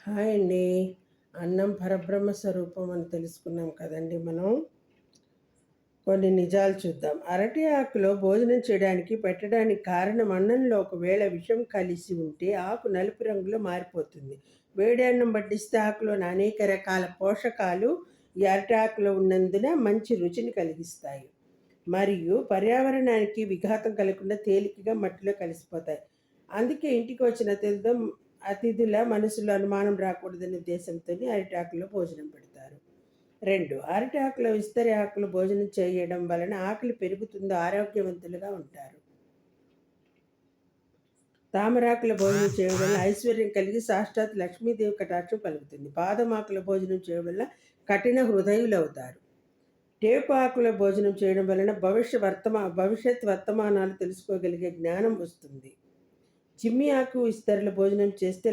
Hi అండి. అన్నం పరబ్రహ్మ స్వరూపం అని తెలుసుకున్నాం కదండి మనం. కొన్ని నిజాలు చూద్దాం. అరటి ఆకులో భోజనం చేయడానికి పెట్టడానికి కారణం అన్నంలో ఒకవేళ విషం కలిసి ఉంటే ఆకు నలుపు రంగులో మారిపోతుంది. వేడి అన్నం వడ్డిస్తే ఆకులోని అనేక రకాల పోషకాలు ఈ అరటి ఆకులో ఉన్నందున మంచి రుచిని కలిగిస్తాయి. మరియు పర్యావరణానికి విఘాతం కలగకుండా తేలికగా మట్టిలో కలిసిపోతాయి. అందుకే ఇంటికి వచ్చిన అతిథుల మనసులో అనుమానం రాకూడదనే ఉద్దేశంతో అరిటాకులో భోజనం పెడతారు. 2, అరటి ఆకులో విస్తరి ఆకులు భోజనం చేయడం వలన ఆకలి పెరుగుతుందో ఆరోగ్యవంతులుగా ఉంటారు. తామరాకుల భోజనం చేయడం వల్ల ఐశ్వర్యం కలిగి సాక్షాత్ లక్ష్మీదేవి కటాక్షం కలుగుతుంది. పాదమాకుల భోజనం చేయడం వల్ల కఠిన హృదయులు అవుతారు. టేకు ఆకుల భోజనం చేయడం వలన భవిష్యత్ వర్తమానాలు తెలుసుకోగలిగే జ్ఞానం వస్తుంది. చిమ్మి ఆకు విస్తరల భోజనం చేస్తే